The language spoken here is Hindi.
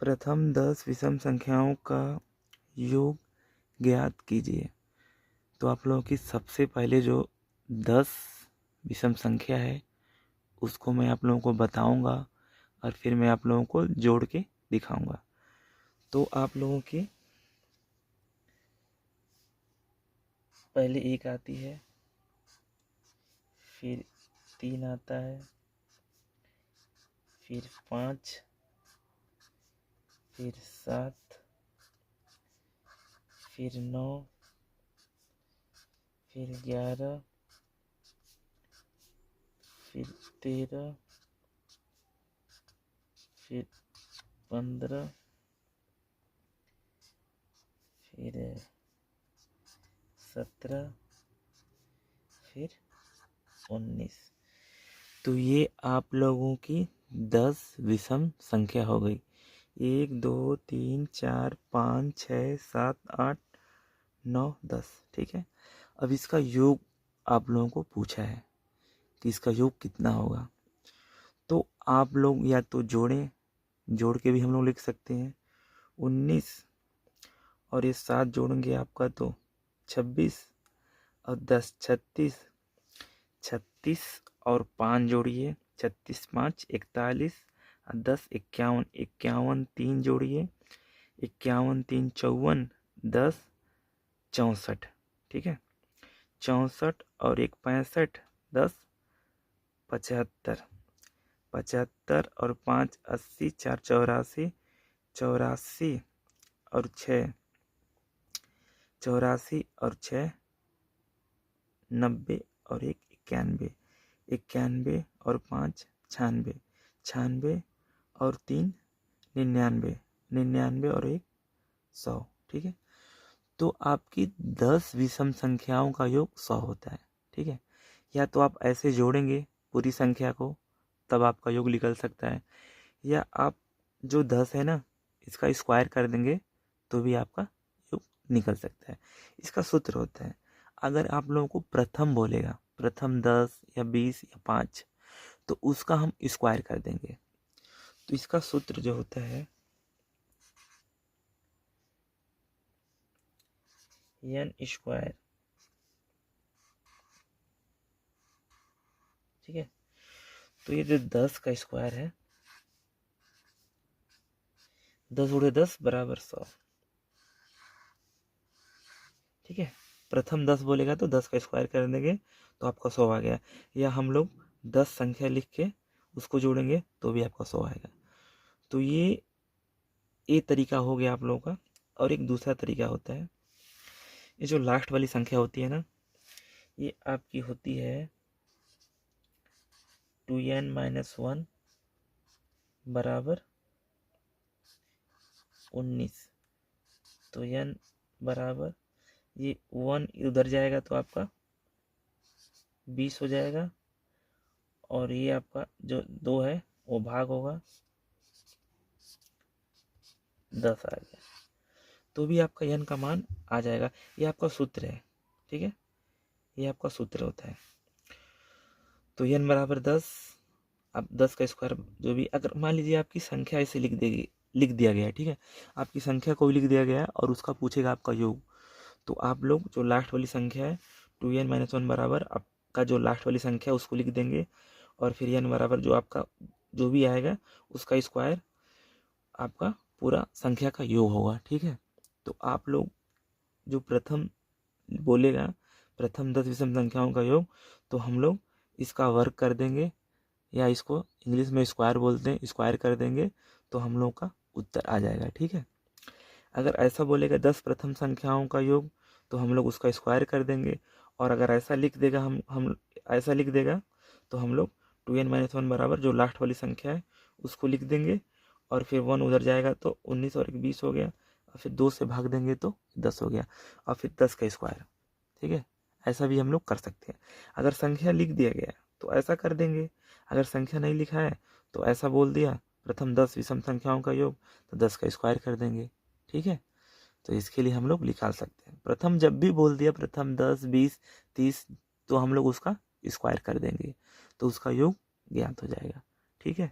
प्रथम 10 विषम संख्याओं का योग ज्ञात कीजिए। तो आप लोगों की सबसे पहले जो 10 विषम संख्या है उसको मैं आप लोगों को बताऊंगा और फिर मैं आप लोगों को जोड़ के दिखाऊंगा। तो आप लोगों की पहले 1 आती है, फिर 3 आता है, फिर 5, फिर 7, फिर 9, फिर 11, फिर 13, फिर 15, फिर 17, फिर 19। तो ये आप लोगों की 10 विषम संख्या हो गई। 1 2 3 4 5 6 7 8 9 10। ठीक है। अब इसका योग आप लोगों को पूछा है कि इसका योग कितना होगा। तो आप लोग या तो जोड़ें, जोड़ के भी हम लोग लिख सकते हैं। 19 और ये 7 जोड़ेंगे आपका तो 26 और 10 36, 36 और 5 जोड़िए 36 5 41 और 10 51, 51 3 जोड़िए 51 3 54, 10 64। ठीक है। 64 और 1 65, 10 75, 75 और 5 80, 4 84, 84 और 6 84 और 6 90 और 1 91, 91 और 5 96, 96 और 3 99, 99 और 1 100। ठीक है। तो आपकी 10 विषम संख्याओं का योग 100 होता है। ठीक है। या तो आप ऐसे जोड़ेंगे पूरी संख्या को, तब आपका योग निकल सकता है, या आप जो 10 है ना इसका स्क्वायर कर देंगे तो भी आपका योग निकल सकता है। इसका सूत्र होता है, अगर आप लोगों को प्रथम बोलेगा, प्रथम 10 या 20 या 5, तो उसका हम स्क्वायर कर देंगे। तो इसका सूत्र जो होता है n स्क्वायर। ठीक है। तो ये जो 10 का स्क्वायर है, 10 गुणे 10 बराबर 100। ठीक है। प्रथम 10 बोलेगा तो 10 का स्क्वायर कर देंगे तो आपका 100 आ गया, या हम लोग 10 संख्या लिख के उसको जोड़ेंगे तो भी आपका 100 आएगा। तो ये तरीका हो गया आप लोगों का। और एक दूसरा तरीका होता है, ये जो लास्ट वाली संख्या होती है ना, ये आपकी होती है 2n-1 बराबर 19। तो n बराबर, ये 1 उधर जाएगा तो आपका 20 हो जाएगा, और ये आपका जो 2 है वो भाग होगा 10 आ गया, तो भी आपका n का मान आ जाएगा। ये आपका सूत्र है। ठीक है। ये आपका सूत्र होता है। तो n बराबर 10। अब 10 का स्क्वायर जो भी, अगर मान लीजिए आपकी संख्या ऐसे लिख दिया गया है। ठीक है। आपकी संख्या को भी लिख दिया गया है और उसका पूछेगा आपका योग, तो आप लोग जो लास्ट वाली संख्या है 2n-1 बराबर आपका जो लास्ट वाली संख्या है उसको लिख देंगे, और फिर n बराबर जो आपका जो भी आएगा उसका स्क्वायर आपका पूरा संख्या का योग होगा। ठीक है। तो आप लोग जो प्रथम बोलेगा, प्रथम 10 विषम संख्याओं का योग, तो हम लोग इसका वर्ग कर देंगे, या इसको इंग्लिश में स्क्वायर बोलते हैं, स्क्वायर कर देंगे तो हम लोग का उत्तर आ जाएगा। ठीक है। अगर ऐसा बोलेगा 10 प्रथम संख्याओं का योग, तो हम लोग उसका स्क्वायर कर देंगे, और अगर ऐसा लिख देगा हम ऐसा लिख देगा तो हम लोग 2n-1 बराबर जो लास्ट वाली संख्या है उसको लिख देंगे, और फिर 1 उधर जाएगा तो 19 और 1 20 हो गया, और फिर 2 से भाग देंगे तो 10 हो गया, और फिर 10 का स्क्वायर। ठीक है। ऐसा भी हम लोग कर सकते हैं। अगर संख्या लिख दिया गया तो ऐसा कर देंगे, अगर संख्या नहीं लिखा है तो ऐसा बोल दिया प्रथम 10 विषम संख्याओं का योग, तो 10 का स्क्वायर कर देंगे। ठीक है। तो इसके लिए हम लोग निकाल सकते हैं, प्रथम जब भी बोल दिया प्रथम 10 20 30, तो हम लोग उसका स्क्वायर कर देंगे तो उसका योग ज्ञात हो जाएगा। ठीक है।